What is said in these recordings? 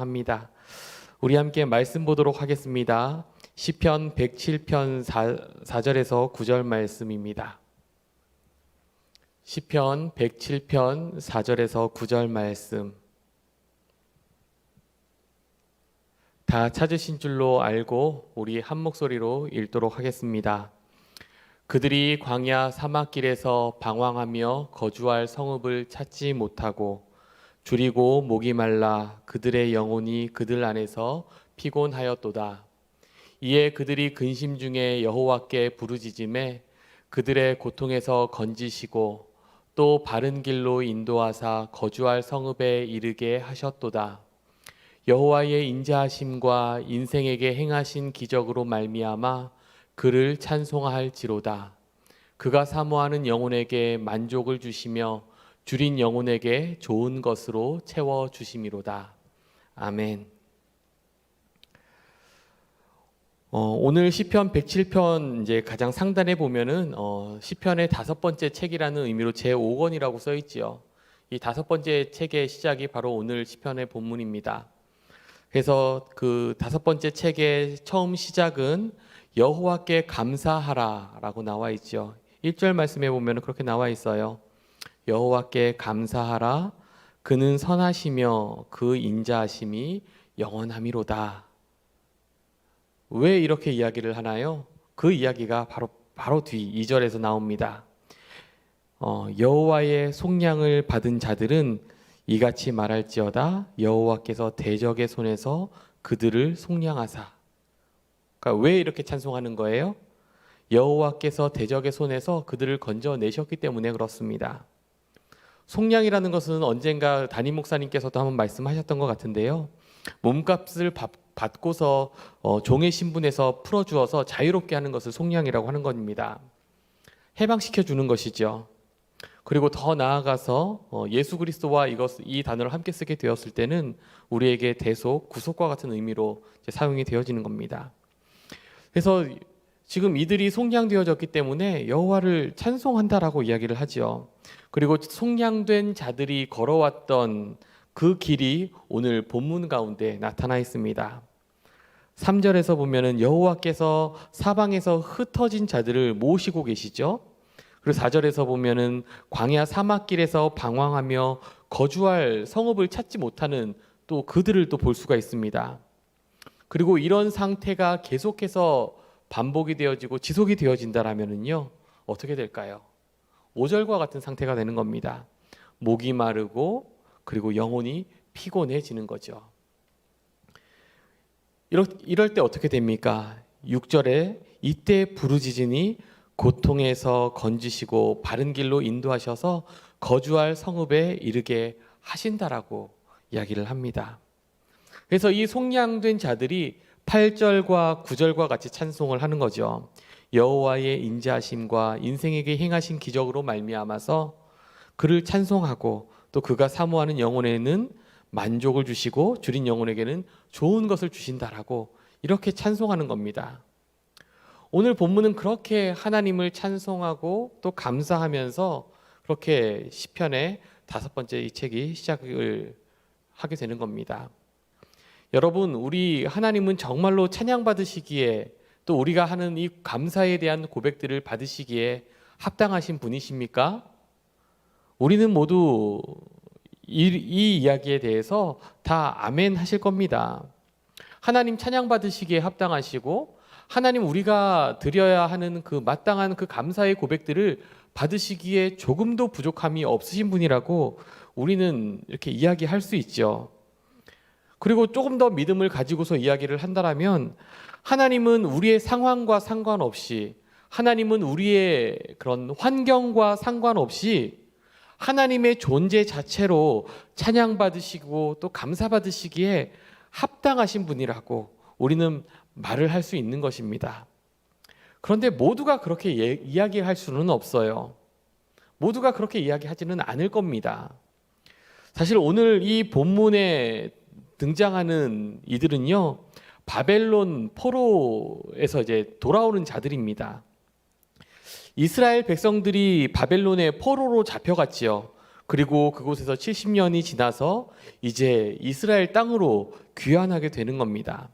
합니다. 우리 함께 말씀 보도록 하겠습니다. 시편 107편 4절에서 9절 말씀입니다. 시편 107편 4절에서 9절 말씀. 다 찾으신 줄로 알고 우리 한 목소리로 읽도록 하겠습니다. 그들이 광야 사막길에서 방황하며 거주할 성읍을 찾지 못하고 줄이고 목이 말라 그들의 영혼이 그들 안에서 피곤하였도다. 이에 그들이 근심 중에 여호와께 부르짖음에 그들의 고통에서 건지시고 또 바른 길로 인도하사 거주할 성읍에 이르게 하셨도다. 여호와의 인자하심과 인생에게 행하신 기적으로 말미암아 그를 찬송할지로다. 그가 사모하는 영혼에게 만족을 주시며 줄인 영혼에게 좋은 것으로 채워 주심이로다. 아멘. 오늘 시편 107편 이제 가장 상단에 보면은 시편의 5번째 책이라는 의미로 제5권이라고 써 있지요. 이 5번째 책의 시작이 바로 오늘 시편의 본문입니다. 그래서 그 5번째 책의 처음 시작은 여호와께 감사하라라고 나와 있죠. 1절 말씀에 보면 그렇게 나와 있어요. 여호와께 감사하라. 그는 선하시며 그 인자하심이 영원함이로다. 왜 이렇게 이야기를 하나요? 그 이야기가 바로 뒤 2절에서 나옵니다. 여호와의 속량을 받은 자들은 이같이 말할지어다. 여호와께서 대적의 손에서 그들을 속량하사. 그러니까 왜 이렇게 찬송하는 거예요? 여호와께서 대적의 손에서 그들을 건져내셨기 때문에 그렇습니다. 속량이라는 것은 언젠가 담임 목사님께서도 한번 말씀하셨던 것 같은데요. 몸값을 받고서 종의 신분에서 풀어주어서 자유롭게 하는 것을 속량이라고 하는 겁니다. 해방시켜 주는 것이죠. 그리고 더 나아가서 예수 그리스도와 이 단어를 함께 쓰게 되었을 때는 우리에게 대속, 구속과 같은 의미로 사용이 되어지는 겁니다. 그래서 지금 이들이 속량되어졌기 때문에 여호와를 찬송한다라고 이야기를 하죠. 그리고 속량된 자들이 걸어왔던 그 길이 오늘 본문 가운데 나타나 있습니다. 3절에서 보면은 여호와께서 사방에서 흩어진 자들을 모으시고 계시죠. 그리고 4절에서 보면은 광야 사막길에서 방황하며 거주할 성읍을 찾지 못하는 또 그들을 또 볼 수가 있습니다. 그리고 이런 상태가 계속해서 반복이 되어지고 지속이 되어진다라면은요, 어떻게 될까요? 5절과 같은 상태가 되는 겁니다. 목이 마르고 그리고 영혼이 피곤해지는 거죠. 이럴 때 어떻게 됩니까? 6절에 이때 부르짖으니 고통에서 건지시고 바른 길로 인도하셔서 거주할 성읍에 이르게 하신다라고 이야기를 합니다. 그래서 이 속량된 자들이 8절과 9절과 같이 찬송을 하는 거죠. 여호와의 인자하심과 인생에게 행하신 기적으로 말미암아서 그를 찬송하고 또 그가 사모하는 영혼에는 만족을 주시고 줄인 영혼에게는 좋은 것을 주신다라고 이렇게 찬송하는 겁니다. 오늘 본문은 그렇게 하나님을 찬송하고 또 감사하면서 그렇게 시편의 5번째 이 책이 시작을 하게 되는 겁니다. 여러분, 우리 하나님은 정말로 찬양받으시기에 또 우리가 하는 이 감사에 대한 고백들을 받으시기에 합당하신 분이십니까? 우리는 모두 이 이야기에 대해서 다 아멘 하실 겁니다. 하나님 찬양받으시기에 합당하시고 하나님 우리가 드려야 하는 그 마땅한 그 감사의 고백들을 받으시기에 조금도 부족함이 없으신 분이라고 우리는 이렇게 이야기할 수 있죠. 그리고 조금 더 믿음을 가지고서 이야기를 한다면 하나님은 우리의 상황과 상관없이, 하나님은 우리의 그런 환경과 상관없이 하나님의 존재 자체로 찬양받으시고 또 감사받으시기에 합당하신 분이라고 우리는 말을 할 수 있는 것입니다. 그런데 모두가 그렇게 이야기할 수는 없어요. 모두가 그렇게 이야기하지는 않을 겁니다. 사실 오늘 이 본문에 등장하는 이들은요, 바벨론 포로에서 이제 돌아오는 자들입니다. 이스라엘 백성들이 바벨론의 포로로 잡혀갔지요. 그리고 그곳에서 70년이 지나서 이제 이스라엘 땅으로 귀환하게 되는 겁니다.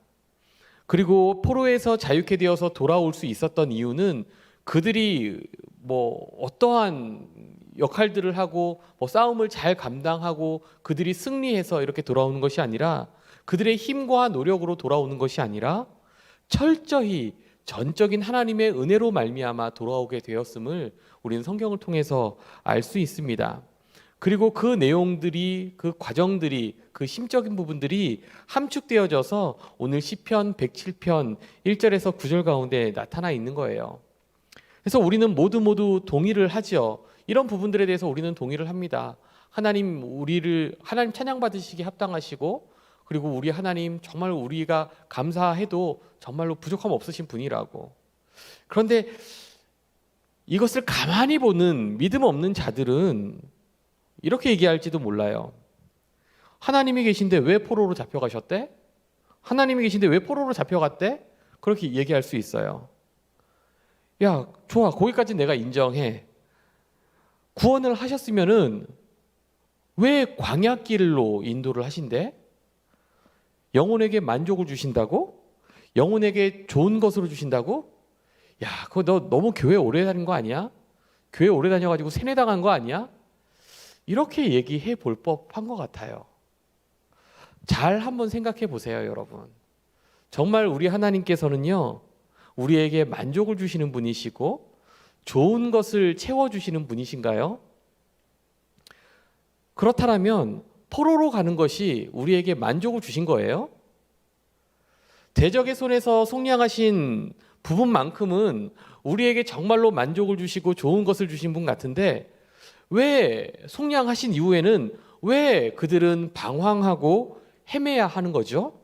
그리고 포로에서 자유케 되어서 돌아올 수 있었던 이유는 그들이 뭐 어떠한 역할들을 하고 뭐 싸움을 잘 감당하고 그들이 승리해서 이렇게 돌아오는 것이 아니라, 그들의 힘과 노력으로 돌아오는 것이 아니라 철저히 전적인 하나님의 은혜로 말미암아 돌아오게 되었음을 우리는 성경을 통해서 알 수 있습니다. 그리고 그 내용들이, 그 과정들이, 그 심적인 부분들이 함축되어져서 오늘 시편 107편 1절에서 9절 가운데 나타나 있는 거예요. 그래서 우리는 모두 동의를 하죠. 이런 부분들에 대해서 우리는 동의를 합니다. 하나님 찬양 받으시기 합당하시고, 그리고 우리 하나님 정말 우리가 감사해도 정말로 부족함 없으신 분이라고. 그런데 이것을 가만히 보는 믿음 없는 자들은 이렇게 얘기할지도 몰라요. 하나님이 계신데 왜 포로로 잡혀가셨대? 하나님이 계신데 왜 포로로 잡혀갔대? 그렇게 얘기할 수 있어요. 야, 좋아, 거기까지 내가 인정해. 구원을 하셨으면은 왜 광야길로 인도를 하신대? 영혼에게 만족을 주신다고? 영혼에게 좋은 것으로 주신다고? 야, 그거 너 너무 교회 오래 다닌 거 아니야? 교회 오래 다녀가지고 세뇌당한 거 아니야? 이렇게 얘기해 볼 법한 것 같아요. 잘 한번 생각해 보세요, 여러분. 정말 우리 하나님께서는요, 우리에게 만족을 주시는 분이시고 좋은 것을 채워주시는 분이신가요? 그렇다면 포로로 가는 것이 우리에게 만족을 주신 거예요? 대적의 손에서 속량하신 부분만큼은 우리에게 정말로 만족을 주시고 좋은 것을 주신 분 같은데, 왜 속량하신 이후에는 왜 그들은 방황하고 헤매야 하는 거죠?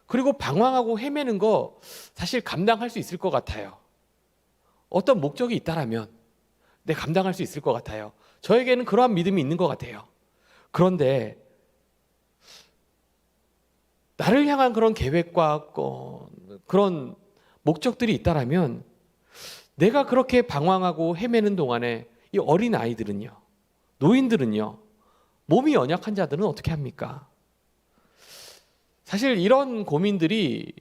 그리고 방황하고 헤매는 거 사실 감당할 수 있을 것 같아요. 어떤 목적이 있다라면 감당할 수 있을 것 같아요. 저에게는 그러한 믿음이 있는 것 같아요. 그런데 나를 향한 그런 계획과 그런 목적들이 있다라면, 내가 그렇게 방황하고 헤매는 동안에 이 어린 아이들은요, 노인들은요, 몸이 연약한 자들은 어떻게 합니까? 사실 이런 고민들이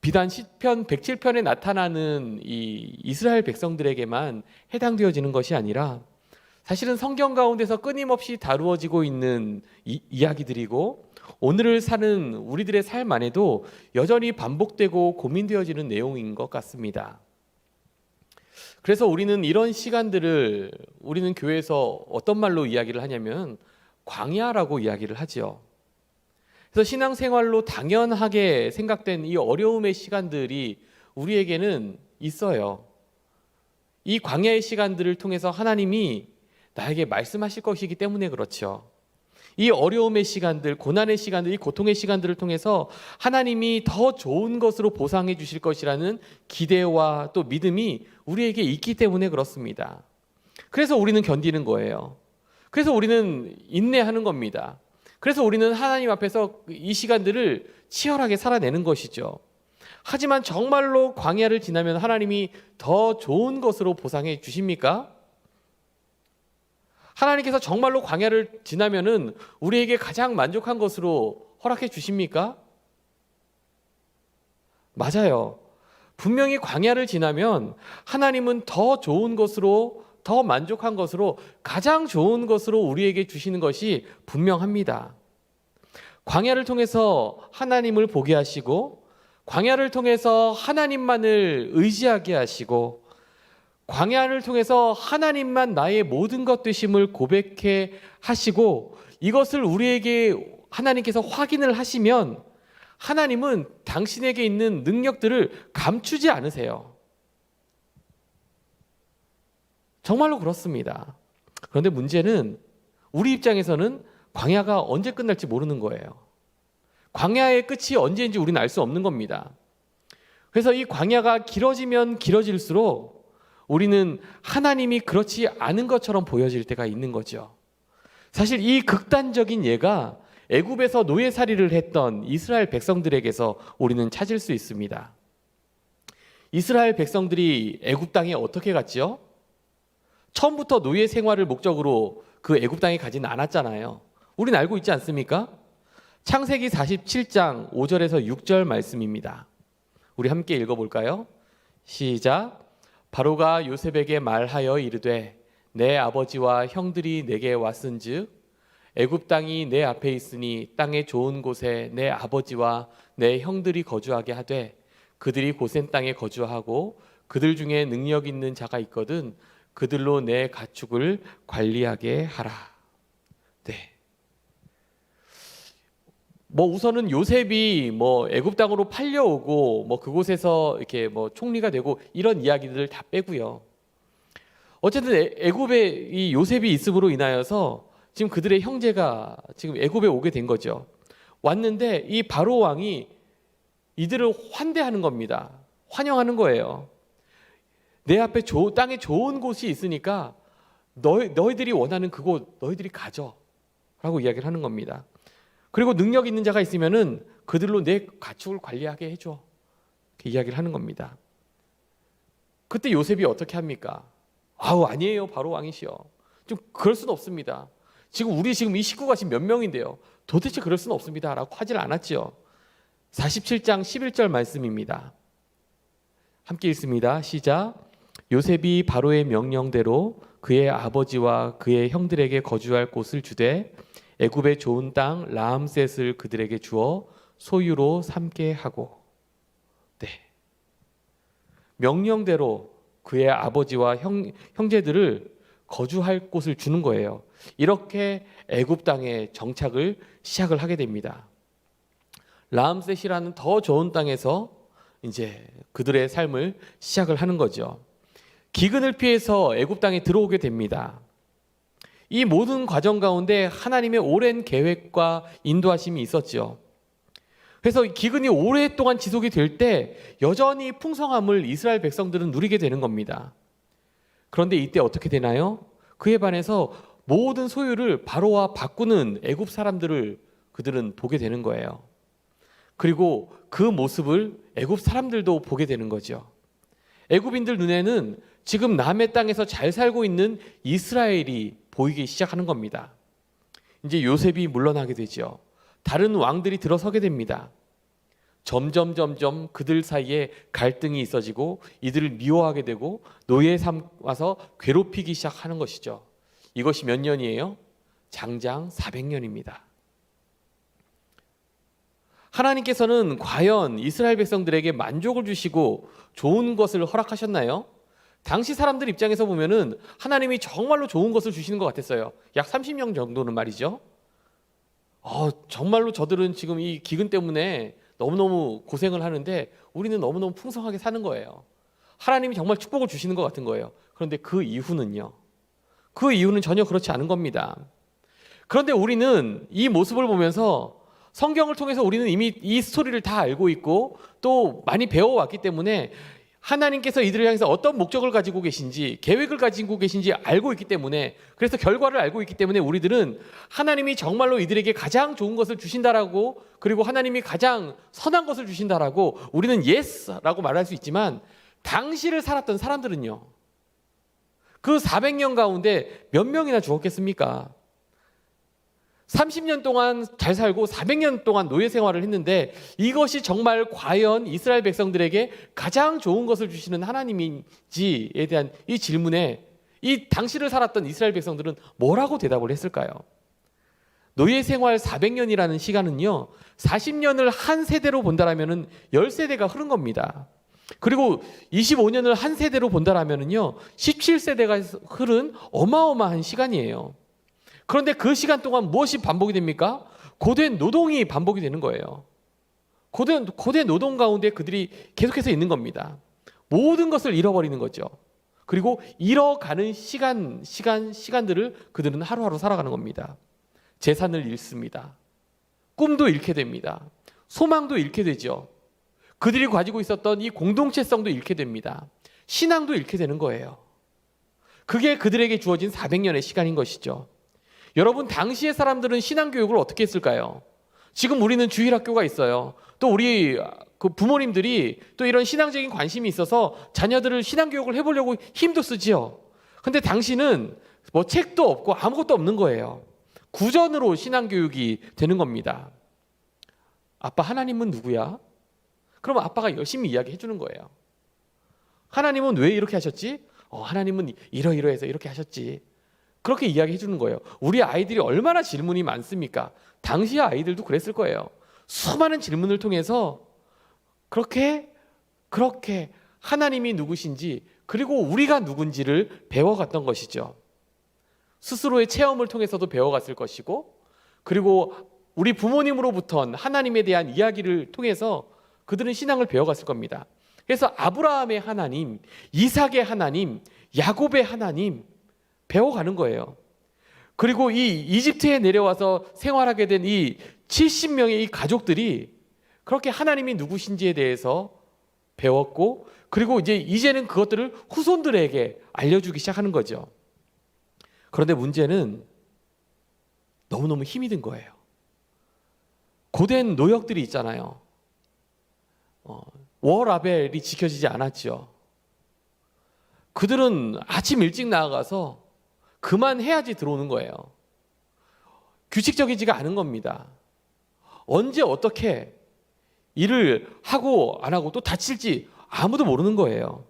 비단 시편 107편에 나타나는 이 이스라엘 백성들에게만 해당되어지는 것이 아니라, 사실은 성경 가운데서 끊임없이 다루어지고 있는 이야기들이고, 오늘을 사는 우리들의 삶 안에도 여전히 반복되고 고민되어지는 내용인 것 같습니다. 그래서 우리는 이런 시간들을, 우리는 교회에서 어떤 말로 이야기를 하냐면 광야라고 이야기를 하죠. 그래서 신앙생활로 당연하게 생각된 이 어려움의 시간들이 우리에게는 있어요. 이 광야의 시간들을 통해서 하나님이 나에게 말씀하실 것이기 때문에 그렇죠. 이 어려움의 시간들, 고난의 시간들, 이 고통의 시간들을 통해서 하나님이 더 좋은 것으로 보상해 주실 것이라는 기대와 또 믿음이 우리에게 있기 때문에 그렇습니다. 그래서 우리는 견디는 거예요. 그래서 우리는 인내하는 겁니다. 그래서 우리는 하나님 앞에서 이 시간들을 치열하게 살아내는 것이죠. 하지만 정말로 광야를 지나면 하나님이 더 좋은 것으로 보상해 주십니까? 하나님께서 정말로 광야를 지나면은 우리에게 가장 만족한 것으로 허락해 주십니까? 맞아요. 분명히 광야를 지나면 하나님은 더 좋은 것으로, 더 만족한 것으로, 가장 좋은 것으로 우리에게 주시는 것이 분명합니다. 광야를 통해서 하나님을 보게 하시고, 광야를 통해서 하나님만을 의지하게 하시고, 광야를 통해서 하나님만 나의 모든 것 되심을 고백해 하시고, 이것을 우리에게 하나님께서 확인을 하시면 하나님은 당신에게 있는 능력들을 감추지 않으세요. 정말로 그렇습니다. 그런데 문제는 우리 입장에서는 광야가 언제 끝날지 모르는 거예요. 광야의 끝이 언제인지 우리는 알 수 없는 겁니다. 그래서 이 광야가 길어지면 길어질수록 우리는 하나님이 그렇지 않은 것처럼 보여질 때가 있는 거죠. 사실 이 극단적인 예가 애굽에서 노예살이를 했던 이스라엘 백성들에게서 우리는 찾을 수 있습니다. 이스라엘 백성들이 애굽 땅에 어떻게 갔지요? 처음부터 노예 생활을 목적으로 그 애굽 땅에 가지는 않았잖아요. 우린 알고 있지 않습니까? 창세기 47장 5절에서 6절 말씀입니다. 우리 함께 읽어볼까요? 시작. 바로가 요셉에게 말하여 이르되 내 아버지와 형들이 내게 왔은즉 애굽 땅이 내 앞에 있으니 땅의 좋은 곳에 내 아버지와 내 형들이 거주하게 하되 그들이 고센 땅에 거주하고 그들 중에 능력 있는 자가 있거든 그들로 내 가축을 관리하게 하라. 네. 우선은 요셉이 애굽 땅으로 팔려오고 그곳에서 이렇게 총리가 되고 이런 이야기들을 다 빼고요. 어쨌든 애굽에 이 요셉이 있음으로 인하여서 지금 그들의 형제가 지금 애굽에 오게 된 거죠. 왔는데 이 바로 왕이 이들을 환대하는 겁니다. 환영하는 거예요. 내 앞에 땅에 좋은 곳이 있으니까 너희들이 원하는 그곳 너희들이 가져 라고 이야기를 하는 겁니다. 그리고 능력 있는 자가 있으면은 그들로 내 가축을 관리하게 해줘 이렇게 이야기를 하는 겁니다. 그때 요셉이 어떻게 합니까? 아니에요 바로 왕이시여, 좀 그럴 수는 없습니다. 우리 이 식구가 지금 몇 명인데요, 도대체 그럴 수는 없습니다 라고 하질 않았지요. 47장 11절 말씀입니다. 함께 읽습니다. 시작. 요셉이 바로의 명령대로 그의 아버지와 그의 형들에게 거주할 곳을 주되 애굽의 좋은 땅 라암셋을 그들에게 주어 소유로 삼게 하고. 네. 명령대로 그의 아버지와 형제들을 거주할 곳을 주는 거예요. 이렇게 애굽 땅에 정착을 시작을 하게 됩니다. 라암셋이라는 더 좋은 땅에서 이제 그들의 삶을 시작을 하는 거죠. 기근을 피해서 애굽 땅에 들어오게 됩니다. 이 모든 과정 가운데 하나님의 오랜 계획과 인도하심이 있었죠. 그래서 기근이 오랫동안 지속이 될 때 여전히 풍성함을 이스라엘 백성들은 누리게 되는 겁니다. 그런데 이때 어떻게 되나요? 그에 반해서 모든 소유를 바로와 바꾸는 애굽 사람들을 그들은 보게 되는 거예요. 그리고 그 모습을 애굽 사람들도 보게 되는 거죠. 애굽인들 눈에는 지금 남의 땅에서 잘 살고 있는 이스라엘이 보이기 시작하는 겁니다. 이제 요셉이 물러나게 되죠. 다른 왕들이 들어서게 됩니다. 점점 그들 사이에 갈등이 있어지고 이들을 미워하게 되고 노예 삼아서 괴롭히기 시작하는 것이죠. 이것이 몇 년이에요? 장장 400년입니다. 하나님께서는 과연 이스라엘 백성들에게 만족을 주시고 좋은 것을 허락하셨나요? 당시 사람들 입장에서 보면은 하나님이 정말로 좋은 것을 주시는 것 같았어요. 약 30년 정도는 말이죠. 정말로 저들은 지금 이 기근 때문에 너무너무 고생을 하는데 우리는 너무너무 풍성하게 사는 거예요. 하나님이 정말 축복을 주시는 것 같은 거예요. 그런데 그 이유는요? 그 이유는 전혀 그렇지 않은 겁니다. 그런데 우리는 이 모습을 보면서 성경을 통해서 우리는 이미 이 스토리를 다 알고 있고 또 많이 배워왔기 때문에 하나님께서 이들을 향해서 어떤 목적을 가지고 계신지 계획을 가지고 계신지 알고 있기 때문에, 그래서 결과를 알고 있기 때문에 우리들은 하나님이 정말로 이들에게 가장 좋은 것을 주신다라고, 그리고 하나님이 가장 선한 것을 주신다라고 우리는 예스라고 말할 수 있지만, 당시를 살았던 사람들은요, 그 400년 가운데 몇 명이나 죽었겠습니까? 30년 동안 잘 살고 400년 동안 노예 생활을 했는데 이것이 정말 과연 이스라엘 백성들에게 가장 좋은 것을 주시는 하나님인지에 대한 이 질문에 이 당시를 살았던 이스라엘 백성들은 뭐라고 대답을 했을까요? 노예 생활 400년이라는 시간은요, 40년을 한 세대로 본다라면은 10세대가 흐른 겁니다. 그리고 25년을 한 세대로 본다라면은요, 17세대가 흐른 어마어마한 시간이에요. 그런데 그 시간 동안 무엇이 반복이 됩니까? 고된 노동이 반복이 되는 거예요. 고된 노동 가운데 그들이 계속해서 있는 겁니다. 모든 것을 잃어버리는 거죠. 그리고 잃어가는 시간들을 그들은 하루하루 살아가는 겁니다. 재산을 잃습니다. 꿈도 잃게 됩니다. 소망도 잃게 되죠. 그들이 가지고 있었던 이 공동체성도 잃게 됩니다. 신앙도 잃게 되는 거예요. 그게 그들에게 주어진 400년의 시간인 것이죠. 여러분, 당시의 사람들은 신앙교육을 어떻게 했을까요? 지금 우리는 주일학교가 있어요. 또 우리 그 부모님들이 또 이런 신앙적인 관심이 있어서 자녀들을 신앙교육을 해보려고 힘도 쓰지요. 근데 당시는 뭐 책도 없고 아무것도 없는 거예요. 구전으로 신앙교육이 되는 겁니다. 아빠, 하나님은 누구야? 그러면 아빠가 열심히 이야기해 주는 거예요. 하나님은 왜 이렇게 하셨지? 하나님은 이러이러해서 이렇게 하셨지. 그렇게 이야기해 주는 거예요. 우리 아이들이 얼마나 질문이 많습니까? 당시 아이들도 그랬을 거예요. 수많은 질문을 통해서 그렇게 하나님이 누구신지, 그리고 우리가 누군지를 배워갔던 것이죠. 스스로의 체험을 통해서도 배워갔을 것이고, 그리고 우리 부모님으로부터 하나님에 대한 이야기를 통해서 그들은 신앙을 배워갔을 겁니다. 그래서 아브라함의 하나님, 이삭의 하나님, 야곱의 하나님 배워가는 거예요. 그리고 이 이집트에 내려와서 생활하게 된 이 70명의 이 가족들이 그렇게 하나님이 누구신지에 대해서 배웠고, 그리고 이제는 그것들을 후손들에게 알려주기 시작하는 거죠. 그런데 문제는 너무너무 힘이 든 거예요. 고된 노역들이 있잖아요. 워라벨이 지켜지지 않았죠. 그들은 아침 일찍 나가서 그만해야지 들어오는 거예요. 규칙적이지가 않은 겁니다. 언제 어떻게 일을 하고 안 하고 또 다칠지 아무도 모르는 거예요.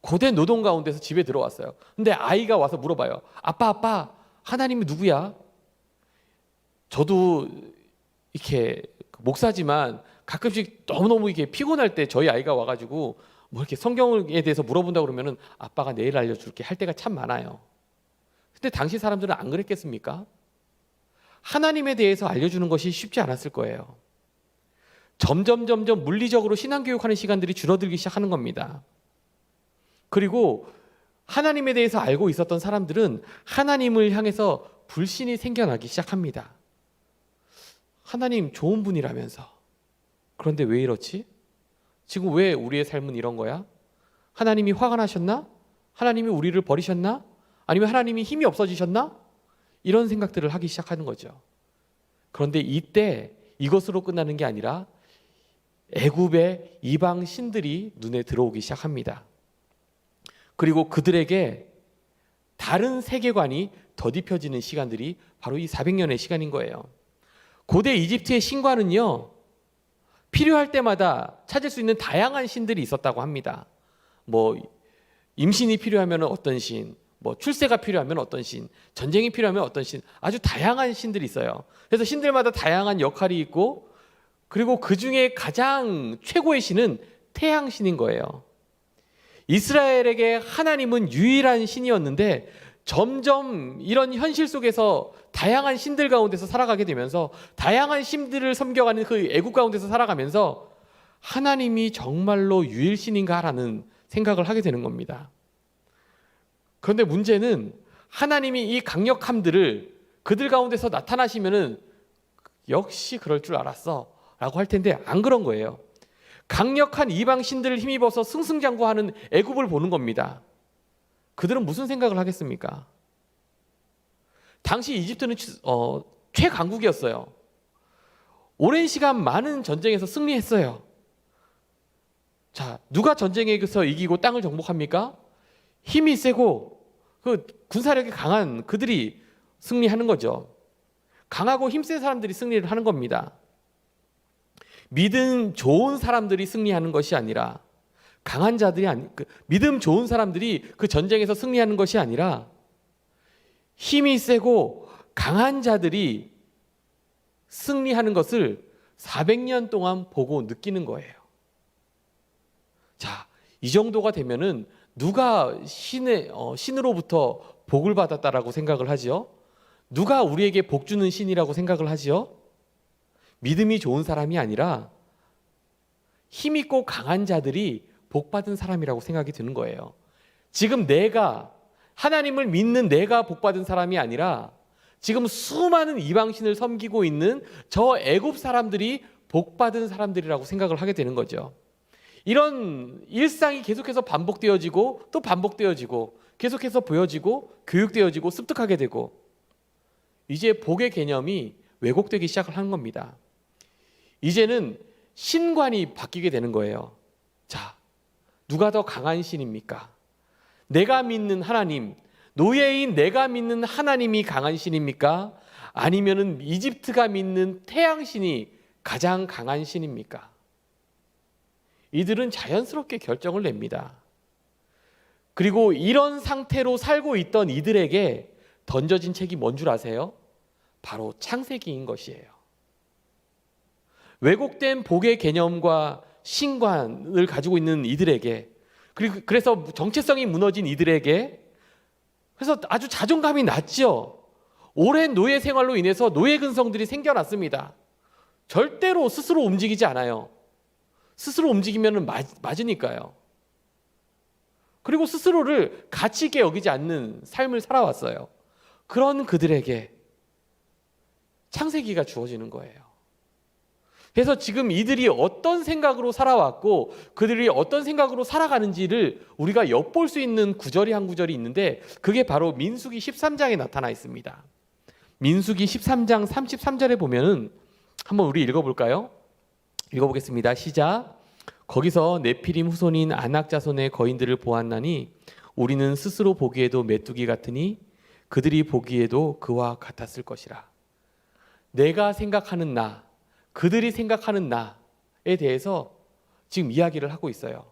고된 노동 가운데서 집에 들어왔어요. 근데 아이가 와서 물어봐요. 아빠, 하나님이 누구야? 저도 이렇게 목사지만 가끔씩 너무너무 이게 피곤할 때 저희 아이가 와가지고 뭐 이렇게 성경에 대해서 물어본다 그러면은 아빠가 내일 알려줄게 할 때가 참 많아요. 근데 당시 사람들은 안 그랬겠습니까? 하나님에 대해서 알려주는 것이 쉽지 않았을 거예요. 점점 물리적으로 신앙교육하는 시간들이 줄어들기 시작하는 겁니다. 그리고 하나님에 대해서 알고 있었던 사람들은 하나님을 향해서 불신이 생겨나기 시작합니다. 하나님 좋은 분이라면서. 그런데 왜 이렇지? 지금 왜 우리의 삶은 이런 거야? 하나님이 화가 나셨나? 하나님이 우리를 버리셨나? 아니면 하나님이 힘이 없어지셨나? 이런 생각들을 하기 시작하는 거죠. 그런데 이때 이것으로 끝나는 게 아니라 애굽의 이방 신들이 눈에 들어오기 시작합니다. 그리고 그들에게 다른 세계관이 덧입혀지는 시간들이 바로 이 400년의 시간인 거예요. 고대 이집트의 신과는요, 필요할 때마다 찾을 수 있는 다양한 신들이 있었다고 합니다. 뭐 임신이 필요하면 어떤 신, 뭐 출세가 필요하면 어떤 신, 전쟁이 필요하면 어떤 신, 아주 다양한 신들이 있어요. 그래서 신들마다 다양한 역할이 있고, 그리고 그 중에 가장 최고의 신은 태양신인 거예요. 이스라엘에게 하나님은 유일한 신이었는데 점점 이런 현실 속에서 다양한 신들 가운데서 살아가게 되면서 다양한 신들을 섬겨가는 그 애국 가운데서 살아가면서 하나님이 정말로 유일신인가라는 생각을 하게 되는 겁니다. 그런데 문제는 하나님이 이 강력함들을 그들 가운데서 나타나시면은 역시 그럴 줄 알았어 라고 할 텐데 안 그런 거예요. 강력한 이방 신들을 힘입어서 승승장구하는 애굽을 보는 겁니다. 그들은 무슨 생각을 하겠습니까? 당시 이집트는 최강국이었어요. 오랜 시간 많은 전쟁에서 승리했어요. 자, 누가 전쟁에서 이기고 땅을 정복합니까? 힘이 세고 그 군사력이 강한 그들이 승리하는 거죠. 강하고 힘센 사람들이 승리를 하는 겁니다. 믿음 좋은 사람들이 승리하는 것이 아니라 강한 자들이 믿음 좋은 사람들이 그 전쟁에서 승리하는 것이 아니라 힘이 세고 강한 자들이 승리하는 것을 400년 동안 보고 느끼는 거예요. 자, 이 정도가 되면은 누가 신으로부터 복을 받았다라고 생각을 하지요? 누가 우리에게 복 주는 신이라고 생각을 하지요? 믿음이 좋은 사람이 아니라 힘 있고 강한 자들이 복 받은 사람이라고 생각이 드는 거예요. 지금 내가 하나님을 믿는 내가 복 받은 사람이 아니라 지금 수많은 이방신을 섬기고 있는 저 애굽 사람들이 복 받은 사람들이라고 생각을 하게 되는 거죠. 이런 일상이 계속해서 반복되어지고 또 반복되어지고 계속해서 보여지고 교육되어지고 습득하게 되고 이제 복의 개념이 왜곡되기 시작을 하는 겁니다. 이제는 신관이 바뀌게 되는 거예요. 자, 누가 더 강한 신입니까? 내가 믿는 하나님, 노예인 내가 믿는 하나님이 강한 신입니까? 아니면은 이집트가 믿는 태양신이 가장 강한 신입니까? 이들은 자연스럽게 결정을 냅니다. 그리고 이런 상태로 살고 있던 이들에게 던져진 책이 뭔 줄 아세요? 바로 창세기인 것이에요. 왜곡된 복의 개념과 신관을 가지고 있는 이들에게, 그래서 정체성이 무너진 이들에게, 그래서 아주 자존감이 낮죠. 오랜 노예 생활로 인해서 노예 근성들이 생겨났습니다. 절대로 스스로 움직이지 않아요. 스스로 움직이면 맞으니까요. 그리고 스스로를 가치 있게 여기지 않는 삶을 살아왔어요. 그런 그들에게 창세기가 주어지는 거예요. 그래서 지금 이들이 어떤 생각으로 살아왔고 그들이 어떤 생각으로 살아가는지를 우리가 엿볼 수 있는 구절이 한 구절이 있는데, 그게 바로 민수기 13장에 나타나 있습니다. 민수기 13장 33절에 보면은 한번 우리 읽어볼까요? 읽어보겠습니다. 시작. 거기서 네피림 후손인 아낙 자손의 거인들을 보았나니 우리는 스스로 보기에도 메뚜기 같으니 그들이 보기에도 그와 같았을 것이라. 내가 생각하는 나, 그들이 생각하는 나에 대해서 지금 이야기를 하고 있어요.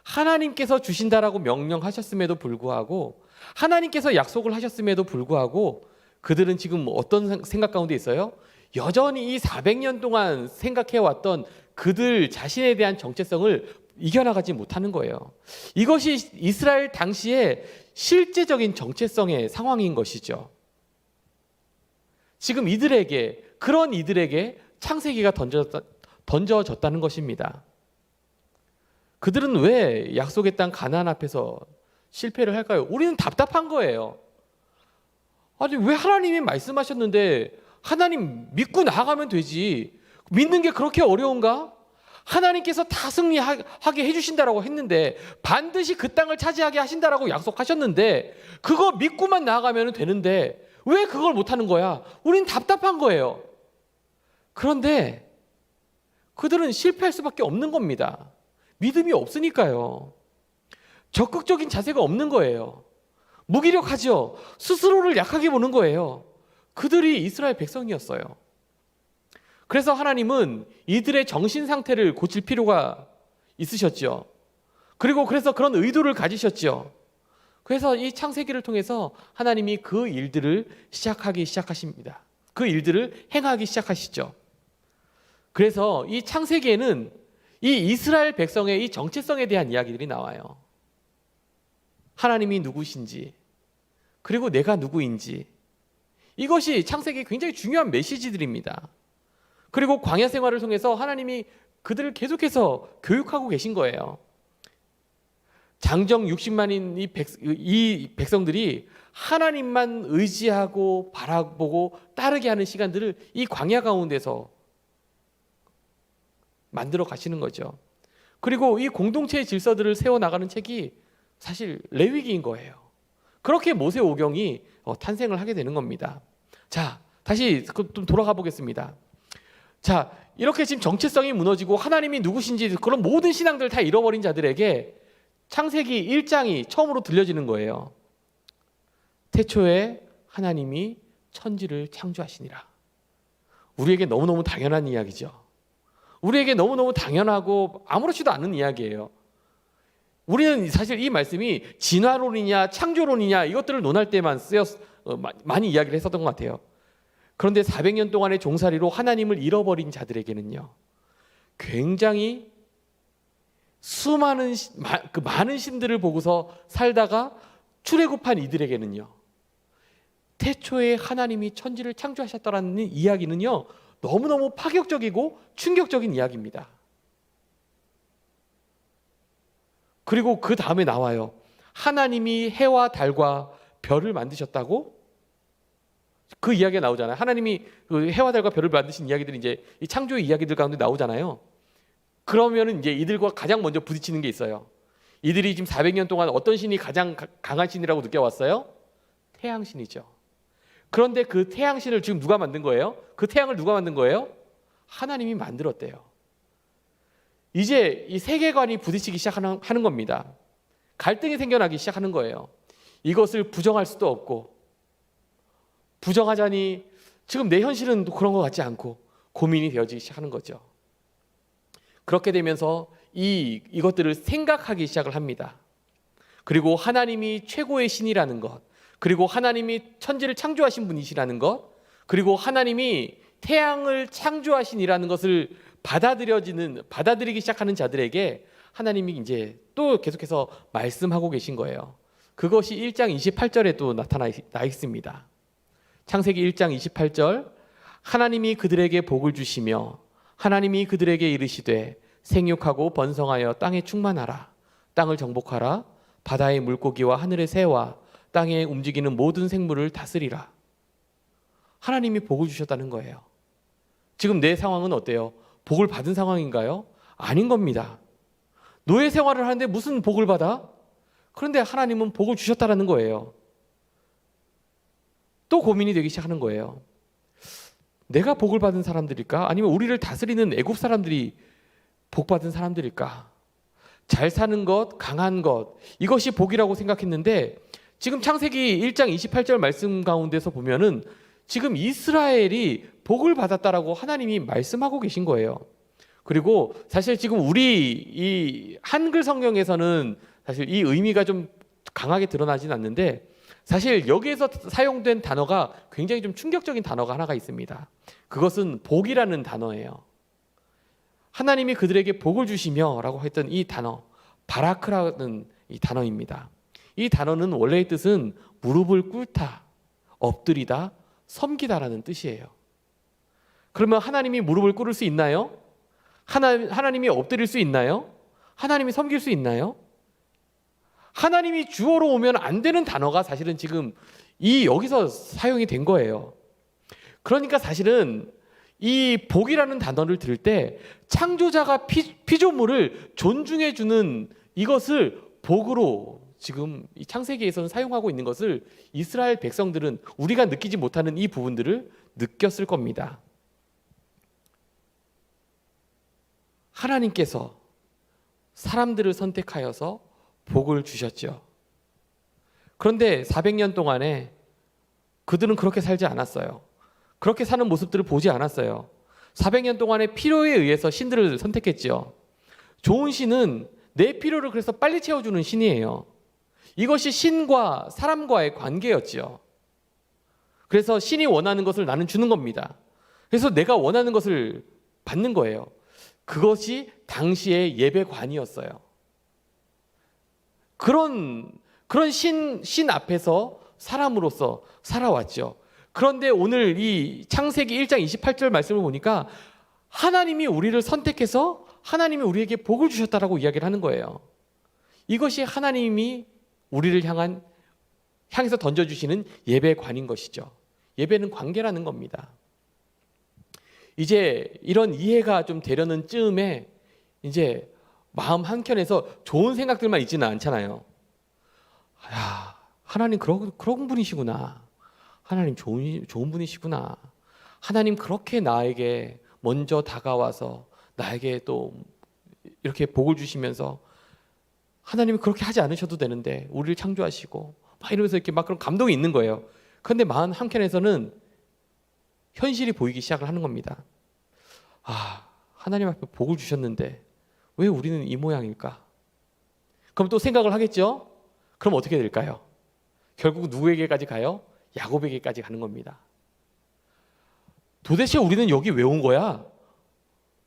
하나님께서 주신다라고 명령하셨음에도 불구하고, 하나님께서 약속을 하셨음에도 불구하고 그들은 지금 어떤 생각 가운데 있어요? 여전히 이 400년 동안 생각해왔던 그들 자신에 대한 정체성을 이겨나가지 못하는 거예요. 이것이 이스라엘 당시의 실제적인 정체성의 상황인 것이죠. 지금 그런 이들에게 창세기가 던져졌다는 것입니다. 그들은 왜 약속의 땅 가나안 앞에서 실패를 할까요? 우리는 답답한 거예요. 아니, 왜 하나님이 말씀하셨는데 하나님 믿고 나아가면 되지, 믿는 게 그렇게 어려운가? 하나님께서 다 승리하게 해주신다라고 했는데, 반드시 그 땅을 차지하게 하신다라고 약속하셨는데, 그거 믿고만 나아가면 되는데 왜 그걸 못하는 거야? 우린 답답한 거예요. 그런데 그들은 실패할 수밖에 없는 겁니다. 믿음이 없으니까요. 적극적인 자세가 없는 거예요. 무기력하죠. 스스로를 약하게 보는 거예요. 그들이 이스라엘 백성이었어요. 그래서 하나님은 이들의 정신 상태를 고칠 필요가 있으셨죠. 그래서 그런 의도를 가지셨죠. 그래서 이 창세기를 통해서 하나님이 그 일들을 시작하십니다. 그 일들을 행하기 시작하시죠. 그래서 이 창세기에는 이 이스라엘 백성의 이 정체성에 대한 이야기들이 나와요. 하나님이 누구신지, 그리고 내가 누구인지, 이것이 창세기의 굉장히 중요한 메시지들입니다. 그리고 광야 생활을 통해서 하나님이 그들을 계속해서 교육하고 계신 거예요. 장정 60만인 이 백성들이 하나님만 의지하고 바라보고 따르게 하는 시간들을 이 광야 가운데서 만들어 가시는 거죠. 그리고 이 공동체의 질서들을 세워나가는 책이 사실 레위기인 거예요. 그렇게 모세오경이 탄생을 하게 되는 겁니다. 자, 다시 좀 돌아가 보겠습니다. 자, 이렇게 지금 정체성이 무너지고 하나님이 누구신지 그런 모든 신앙들을 다 잃어버린 자들에게 창세기 1장이 처음으로 들려지는 거예요. 태초에 하나님이 천지를 창조하시니라. 우리에게 너무너무 당연한 이야기죠. 우리에게 너무너무 당연하고 아무렇지도 않은 이야기예요. 우리는 사실 이 말씀이 진화론이냐 창조론이냐 이것들을 논할 때만 많이 이야기를 했었던 것 같아요. 그런데 400년 동안의 종살이로 하나님을 잃어버린 자들에게는요, 굉장히 수많은 많은 신들을 보고서 살다가 출애굽한 이들에게는요, 태초에 하나님이 천지를 창조하셨다라는 이야기는요, 너무너무 파격적이고 충격적인 이야기입니다. 그리고 그 다음에 나와요. 하나님이 해와 달과 별을 만드셨다고? 그 이야기가 나오잖아요. 하나님이 그 해와 달과 별을 만드신 이야기들이 이제 이 창조의 이야기들 가운데 나오잖아요. 그러면은 이제 이들과 가장 먼저 부딪히는 게 있어요. 이들이 지금 400년 동안 어떤 신이 가장 강한 신이라고 느껴왔어요? 태양신이죠. 그런데 그 태양신을 지금 누가 만든 거예요? 그 태양을 누가 만든 거예요? 하나님이 만들었대요. 이제 이 세계관이 부딪히기 시작하는 겁니다. 갈등이 생겨나기 시작하는 거예요. 이것을 부정할 수도 없고, 부정하자니 지금 내 현실은 그런 것 같지 않고 고민이 되어지기 시작하는 거죠. 그렇게 되면서 이것들을 생각하기 시작을 합니다. 그리고 하나님이 최고의 신이라는 것, 그리고 하나님이 천지를 창조하신 분이시라는 것, 그리고 하나님이 태양을 창조하신이라는 것을 받아들이기 시작하는 자들에게 하나님이 이제 또 계속해서 말씀하고 계신 거예요. 그것이 1장 28절에 또 나타나 있습니다. 창세기 1장 28절, 하나님이 그들에게 복을 주시며 하나님이 그들에게 이르시되 생육하고 번성하여 땅에 충만하라. 땅을 정복하라. 바다의 물고기와 하늘의 새와 땅에 움직이는 모든 생물을 다스리라. 하나님이 복을 주셨다는 거예요. 지금 내 상황은 어때요? 복을 받은 상황인가요? 아닌 겁니다. 노예 생활을 하는데 무슨 복을 받아? 그런데 하나님은 복을 주셨다는 거예요. 또 고민이 되기 시작하는 거예요. 내가 복을 받은 사람들일까? 아니면 우리를 다스리는 애굽 사람들이 복 받은 사람들일까? 잘 사는 것, 강한 것, 이것이 복이라고 생각했는데 지금 창세기 1장 28절 말씀 가운데서 보면은 지금 이스라엘이 복을 받았다라고 하나님이 말씀하고 계신 거예요. 그리고 사실 지금 우리 이 한글 성경에서는 사실 이 의미가 좀 강하게 드러나진 않는데 사실 여기에서 사용된 단어가 굉장히 좀 충격적인 단어가 하나가 있습니다. 그것은 복이라는 단어예요. 하나님이 그들에게 복을 주시며 라고 했던 이 단어, 바라크라는 이 단어입니다. 이 단어는 원래의 뜻은 무릎을 꿇다, 엎드리다, 섬기다라는 뜻이에요. 그러면 하나님이 무릎을 꿇을 수 있나요? 하나님이 엎드릴 수 있나요? 하나님이 섬길 수 있나요? 하나님이 주어로 오면 안 되는 단어가 사실은 지금 여기서 사용이 된 거예요. 그러니까 사실은 이 복이라는 단어를 들을 때 창조자가 피조물을 존중해 주는 이것을 복으로 지금 이 창세기에서는 사용하고 있는 것을 이스라엘 백성들은 우리가 느끼지 못하는 이 부분들을 느꼈을 겁니다. 하나님께서 사람들을 선택하여서 복을 주셨죠. 그런데 400년 동안에 그들은 그렇게 살지 않았어요. 그렇게 사는 모습들을 보지 않았어요. 400년 동안의 필요에 의해서 신들을 선택했죠. 좋은 신은 내 필요를 그래서 빨리 채워주는 신이에요. 이것이 신과 사람과의 관계였죠. 그래서 신이 원하는 것을 나는 주는 겁니다. 그래서 내가 원하는 것을 받는 거예요. 그것이 당시의 예배관이었어요. 그런 신 앞에서 사람으로서 살아왔죠. 그런데 오늘 이 창세기 1장 28절 말씀을 보니까 하나님이 우리를 선택해서 하나님이 우리에게 복을 주셨다라고 이야기를 하는 거예요. 이것이 하나님이 우리를 향해서 던져주시는 예배관인 것이죠. 예배는 관계라는 겁니다. 이제 이런 이해가 좀 되려는 쯤에 이제 마음 한켠에서 좋은 생각들만 있지는 않잖아요. 하나님 그런 분이시구나. 하나님 좋은 분이시구나. 하나님 그렇게 나에게 먼저 다가와서 나에게 또 이렇게 복을 주시면서 하나님이 그렇게 하지 않으셔도 되는데 우리를 창조하시고 막 이러면서 이렇게 막 그런 감동이 있는 거예요. 그런데 마음 한켠에서는 현실이 보이기 시작을 하는 겁니다. 하나님 앞에 복을 주셨는데 왜 우리는 이 모양일까? 그럼 또 생각을 하겠죠? 그럼 어떻게 될까요? 결국 누구에게까지 가요? 야곱에게까지 가는 겁니다. 도대체 우리는 여기 왜 온 거야?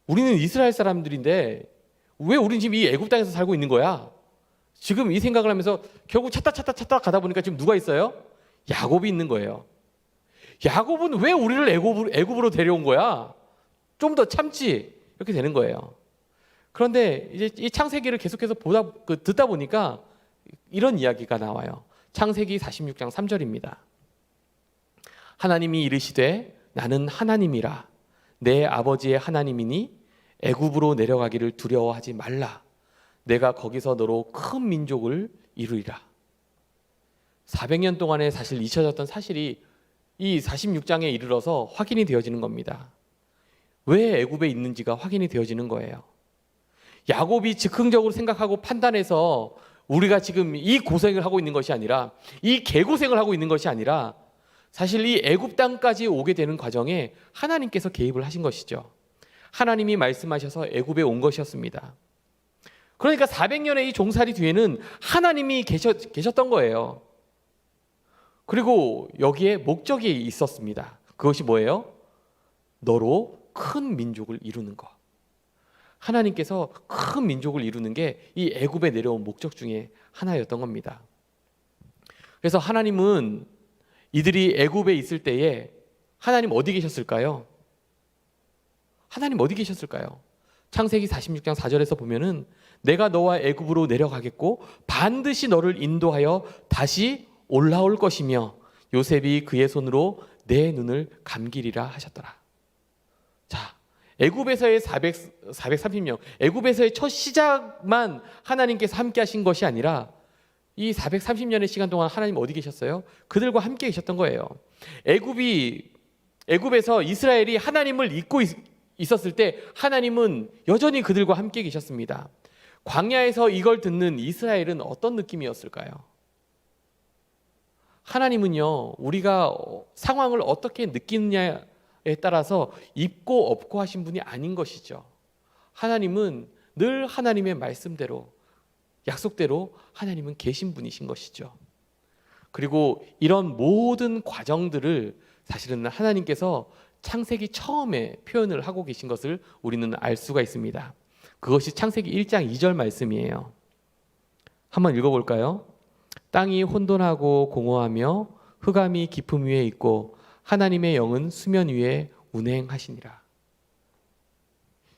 우리는 이스라엘 사람들인데 왜 우리는 지금 이 애굽 땅에서 살고 있는 거야? 지금 이 생각을 하면서 결국 찾다 가다 보니까 지금 누가 있어요? 야곱이 있는 거예요. 야곱은 왜 우리를 애굽으로 데려온 거야? 좀 더 참지. 이렇게 되는 거예요. 그런데 이제 이 창세기를 계속해서 듣다 보니까 이런 이야기가 나와요. 창세기 46장 3절입니다. 하나님이 이르시되 나는 하나님이라 내 아버지의 하나님이니 애굽으로 내려가기를 두려워하지 말라. 내가 거기서 너로 큰 민족을 이루리라. 400년 동안에 사실 잊혀졌던 사실이 이 46장에 이르러서 확인이 되어지는 겁니다. 왜 애굽에 있는지가 확인이 되어지는 거예요. 야곱이 즉흥적으로 생각하고 판단해서 우리가 지금 이 고생을 하고 있는 것이 아니라, 이 개고생을 하고 있는 것이 아니라 사실 이 애굽 땅까지 오게 되는 과정에 하나님께서 개입을 하신 것이죠. 하나님이 말씀하셔서 애굽에 온 것이었습니다. 그러니까 400년의 이 종살이 뒤에는 하나님이 계셨던 거예요. 그리고 여기에 목적이 있었습니다. 그것이 뭐예요? 너로 큰 민족을 이루는 것. 하나님께서 큰 민족을 이루는 게 이 애굽에 내려온 목적 중에 하나였던 겁니다. 그래서 하나님은 이들이 애굽에 있을 때에 하나님 어디 계셨을까요? 하나님 어디 계셨을까요? 창세기 46장 4절에서 보면은 내가 너와 애굽으로 내려가겠고 반드시 너를 인도하여 다시 올라올 것이며 요셉이 그의 손으로 내 눈을 감기리라 하셨더라. 자, 애굽에서의 430년, 애굽에서의 첫 시작만 하나님께서 함께 하신 것이 아니라 이 430년의 시간 동안 하나님 어디 계셨어요? 그들과 함께 계셨던 거예요. 애굽에서 이스라엘이 하나님을 잊고 있었을 때 하나님은 여전히 그들과 함께 계셨습니다. 광야에서 이걸 듣는 이스라엘은 어떤 느낌이었을까요? 하나님은요, 우리가 상황을 어떻게 느끼느냐에 따라서 입고 없고 하신 분이 아닌 것이죠. 하나님은 늘 하나님의 말씀대로, 약속대로 하나님은 계신 분이신 것이죠. 그리고 이런 모든 과정들을 사실은 하나님께서 창세기 처음에 표현을 하고 계신 것을 우리는 알 수가 있습니다. 그것이 창세기 1장 2절 말씀이에요. 한번 읽어볼까요? 땅이 혼돈하고 공허하며 흑암이 깊음 위에 있고 하나님의 영은 수면 위에 운행하시니라.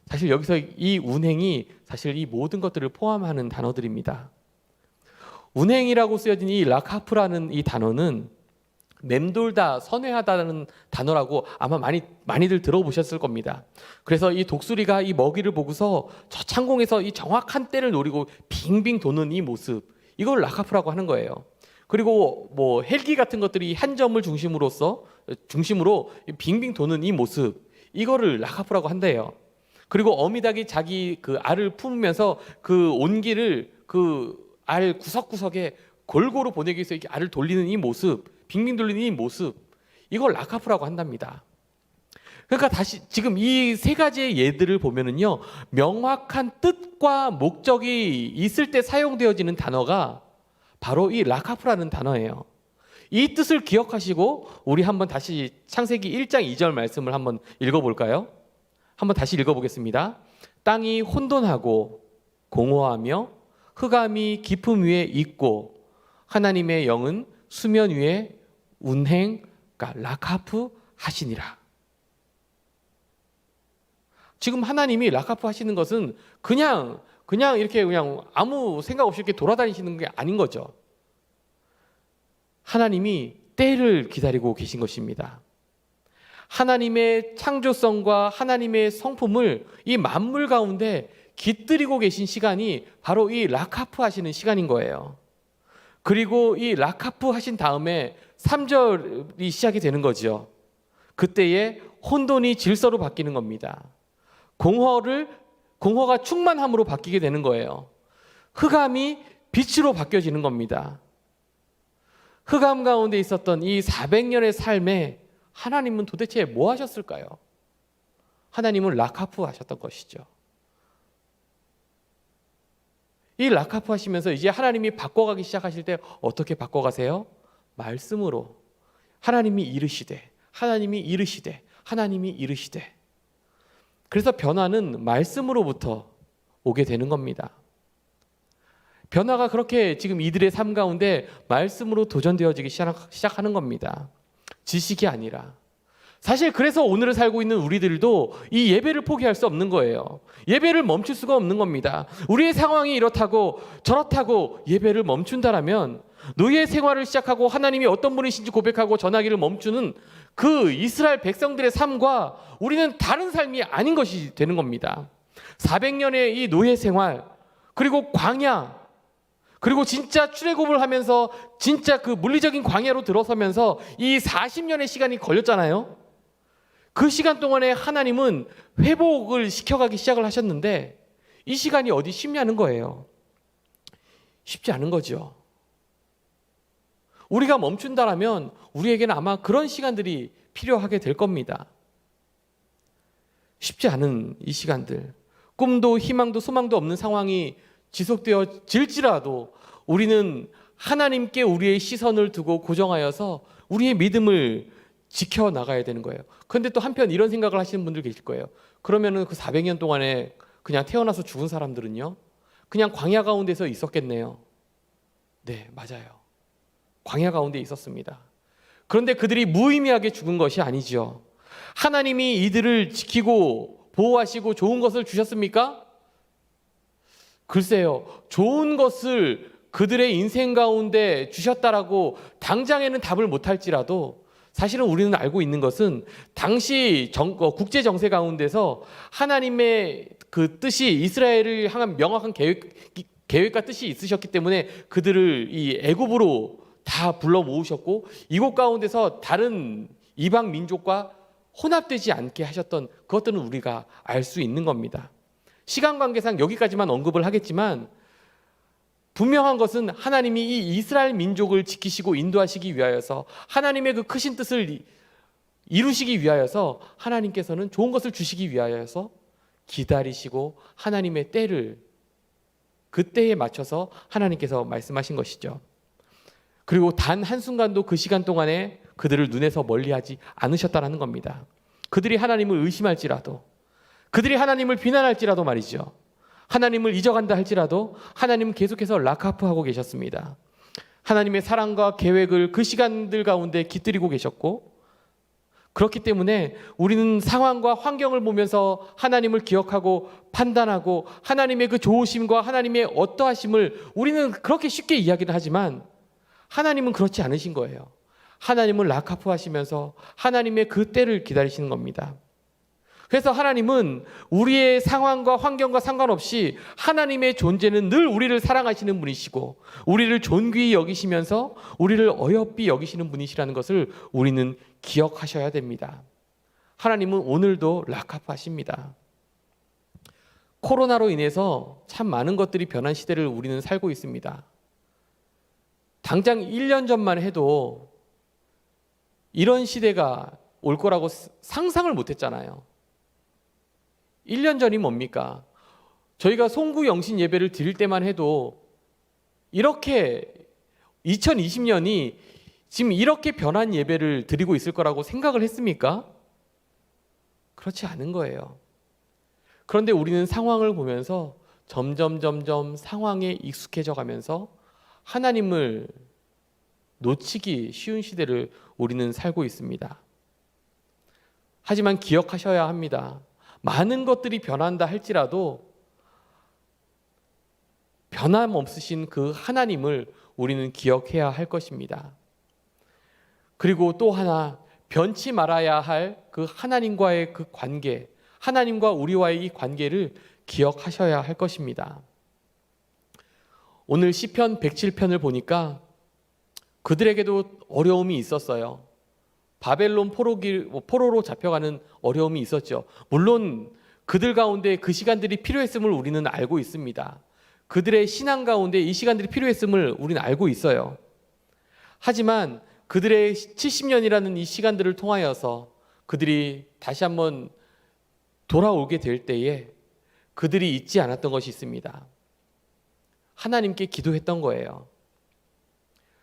사실 여기서 이 운행이 사실 이 모든 것들을 포함하는 단어들입니다. 운행이라고 쓰여진 이 라카프라는 이 단어는 맴돌다, 선회하다는 단어라고 아마 많이들 들어보셨을 겁니다. 그래서 이 독수리가 이 먹이를 보고서 저 창공에서 이 정확한 때를 노리고 빙빙 도는 이 모습, 이걸 라카프라고 하는 거예요. 그리고 뭐 헬기 같은 것들이 한 점을 중심으로 빙빙 도는 이 모습, 이거를 라카프라고 한대요. 그리고 어미닭이 자기 그 알을 품으면서 그 온기를 그 알 구석구석에 골고루 보내기 위해서 이렇게 알을 돌리는 이 모습, 빙빙 돌리는 이 모습, 이걸 라카프라고 한답니다. 그러니까 다시 지금 이 세 가지의 예들을 보면은요, 명확한 뜻과 목적이 있을 때 사용되어지는 단어가 바로 이 라카프라는 단어예요. 이 뜻을 기억하시고 우리 한번 다시 창세기 1장 2절 말씀을 한번 읽어볼까요? 한번 다시 읽어보겠습니다. 땅이 혼돈하고 공허하며 흑암이 깊음 위에 있고 하나님의 영은 수면 위에 운행, 그러니까 라카프 하시니라. 지금 하나님이 라카프 하시는 것은 그냥 이렇게 그냥 아무 생각 없이 이렇게 돌아다니시는 게 아닌 거죠. 하나님이 때를 기다리고 계신 것입니다. 하나님의 창조성과 하나님의 성품을 이 만물 가운데 깃들이고 계신 시간이 바로 이 라카프 하시는 시간인 거예요. 그리고 이 라카프 하신 다음에 3절이 시작이 되는 거죠. 그때에 혼돈이 질서로 바뀌는 겁니다. 공허가 충만함으로 바뀌게 되는 거예요. 흑암이 빛으로 바뀌어지는 겁니다. 흑암 가운데 있었던 이 400년의 삶에 하나님은 도대체 뭐 하셨을까요? 하나님은 라카프 하셨던 것이죠. 이 라카프 하시면서 이제 하나님이 바꿔가기 시작하실 때 어떻게 바꿔가세요? 말씀으로. 하나님이 이르시되. 그래서 변화는 말씀으로부터 오게 되는 겁니다. 변화가 그렇게 지금 이들의 삶 가운데 말씀으로 도전되어지기 시작하는 겁니다. 지식이 아니라. 사실 그래서 오늘을 살고 있는 우리들도 이 예배를 포기할 수 없는 거예요. 예배를 멈출 수가 없는 겁니다. 우리의 상황이 이렇다고 저렇다고 예배를 멈춘다라면 노예 생활을 시작하고 하나님이 어떤 분이신지 고백하고 전하기를 멈추는 그 이스라엘 백성들의 삶과 우리는 다른 삶이 아닌 것이 되는 겁니다. 400년의 이 노예 생활, 그리고 광야, 그리고 진짜 출애굽을 하면서 진짜 그 물리적인 광야로 들어서면서 이 40년의 시간이 걸렸잖아요. 그 시간 동안에 하나님은 회복을 시켜가기 시작을 하셨는데 이 시간이 어디 쉽냐는 거예요. 쉽지 않은 거죠. 우리가 멈춘다라면 우리에게는 아마 그런 시간들이 필요하게 될 겁니다. 쉽지 않은 이 시간들, 꿈도 희망도 소망도 없는 상황이 지속되어질지라도 우리는 하나님께 우리의 시선을 두고 고정하여서 우리의 믿음을 지켜나가야 되는 거예요. 그런데 또 한편 이런 생각을 하시는 분들 계실 거예요. 그러면은 그 400년 동안에 그냥 태어나서 죽은 사람들은요, 그냥 광야 가운데서 있었겠네요. 네, 맞아요. 광야 가운데 있었습니다. 그런데 그들이 무의미하게 죽은 것이 아니죠. 하나님이 이들을 지키고 보호하시고 좋은 것을 주셨습니까? 글쎄요, 좋은 것을 그들의 인생 가운데 주셨다라고 당장에는 답을 못할지라도 사실은 우리는 알고 있는 것은 당시 국제 정세 가운데서 하나님의 그 뜻이 이스라엘을 향한 명확한 계획과 뜻이 있으셨기 때문에 그들을 이 애굽으로 다 불러 모으셨고 이곳 가운데서 다른 이방 민족과 혼합되지 않게 하셨던 그것들은 우리가 알 수 있는 겁니다. 시간 관계상 여기까지만 언급을 하겠지만 분명한 것은 하나님이 이 이스라엘 민족을 지키시고 인도하시기 위하여서 하나님의 그 크신 뜻을 이루시기 위하여서 하나님께서는 좋은 것을 주시기 위하여서 기다리시고 하나님의 때를 그 때에 맞춰서 하나님께서 말씀하신 것이죠. 그리고 단 한순간도 그 시간 동안에 그들을 눈에서 멀리하지 않으셨다는 겁니다. 그들이 하나님을 의심할지라도, 그들이 하나님을 비난할지라도 말이죠, 하나님을 잊어간다 할지라도 하나님은 계속해서 라카프하고 계셨습니다. 하나님의 사랑과 계획을 그 시간들 가운데 깃들이고 계셨고, 그렇기 때문에 우리는 상황과 환경을 보면서 하나님을 기억하고 판단하고 하나님의 그 좋으심과 하나님의 어떠하심을 우리는 그렇게 쉽게 이야기를 하지만 하나님은 그렇지 않으신 거예요. 하나님은 라카프 하시면서 하나님의 그 때를 기다리시는 겁니다. 그래서 하나님은 우리의 상황과 환경과 상관없이 하나님의 존재는 늘 우리를 사랑하시는 분이시고 우리를 존귀히 여기시면서 우리를 어여삐 여기시는 분이시라는 것을 우리는 기억하셔야 됩니다. 하나님은 오늘도 라카프 하십니다. 코로나로 인해서 참 많은 것들이 변한 시대를 우리는 살고 있습니다. 당장 1년 전만 해도 이런 시대가 올 거라고 상상을 못했잖아요. 1년 전이 뭡니까? 저희가 송구 영신 예배를 드릴 때만 해도 이렇게 2020년이 지금 이렇게 변한 예배를 드리고 있을 거라고 생각을 했습니까? 그렇지 않은 거예요. 그런데 우리는 상황을 보면서 점점 상황에 익숙해져 가면서 하나님을 놓치기 쉬운 시대를 우리는 살고 있습니다. 하지만 기억하셔야 합니다. 많은 것들이 변한다 할지라도 변함없으신 그 하나님을 우리는 기억해야 할 것입니다. 그리고 또 하나 변치 말아야 할 그 하나님과의 그 관계, 하나님과 우리와의 이 관계를 기억하셔야 할 것입니다. 오늘 시편 107편을 보니까 그들에게도 어려움이 있었어요. 바벨론 포로로 잡혀가는 어려움이 있었죠. 물론 그들 가운데 그 시간들이 필요했음을 우리는 알고 있습니다. 그들의 신앙 가운데 이 시간들이 필요했음을 우리는 알고 있어요. 하지만 그들의 70년이라는 이 시간들을 통하여서 그들이 다시 한번 돌아오게 될 때에 그들이 잊지 않았던 것이 있습니다. 하나님께 기도했던 거예요.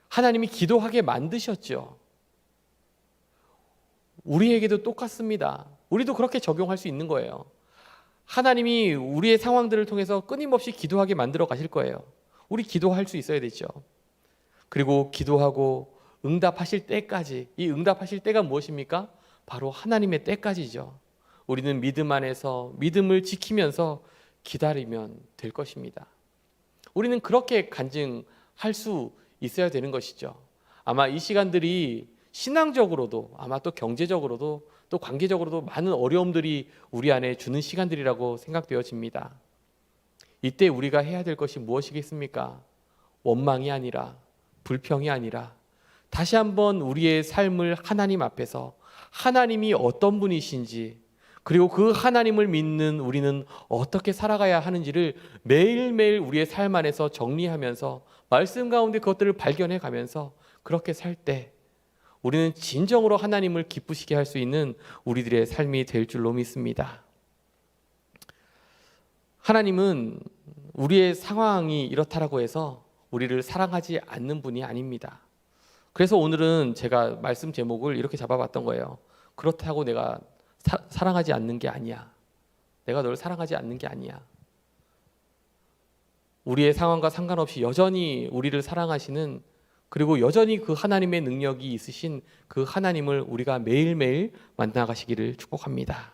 하나님이 기도하게 만드셨죠. 우리에게도 똑같습니다. 우리도 그렇게 적용할 수 있는 거예요. 하나님이 우리의 상황들을 통해서 끊임없이 기도하게 만들어 가실 거예요. 우리 기도할 수 있어야 되죠. 그리고 기도하고 응답하실 때까지, 이 응답하실 때가 무엇입니까? 바로 하나님의 때까지죠. 우리는 믿음 안에서 믿음을 지키면서 기다리면 될 것입니다. 우리는 그렇게 간증할 수 있어야 되는 것이죠. 아마 이 시간들이 신앙적으로도 아마 또 경제적으로도 또 관계적으로도 많은 어려움들이 우리 안에 주는 시간들이라고 생각되어집니다. 이때 우리가 해야 될 것이 무엇이겠습니까? 원망이 아니라, 불평이 아니라 다시 한번 우리의 삶을 하나님 앞에서 하나님이 어떤 분이신지, 그리고 그 하나님을 믿는 우리는 어떻게 살아가야 하는지를 매일매일 우리의 삶 안에서 정리하면서 말씀 가운데 그것들을 발견해 가면서 그렇게 살 때 우리는 진정으로 하나님을 기쁘시게 할 수 있는 우리들의 삶이 될 줄로 믿습니다. 하나님은 우리의 상황이 이렇다라고 해서 우리를 사랑하지 않는 분이 아닙니다. 그래서 오늘은 제가 말씀 제목을 이렇게 잡아봤던 거예요. 그렇다고 내가 사랑하지 않는 게 아니야. 내가 널 사랑하지 않는 게 아니야. 우리의 상황과 상관없이 여전히 우리를 사랑하시는, 그리고 여전히 그 하나님의 능력이 있으신 그 하나님을 우리가 매일매일 만나가시기를 축복합니다.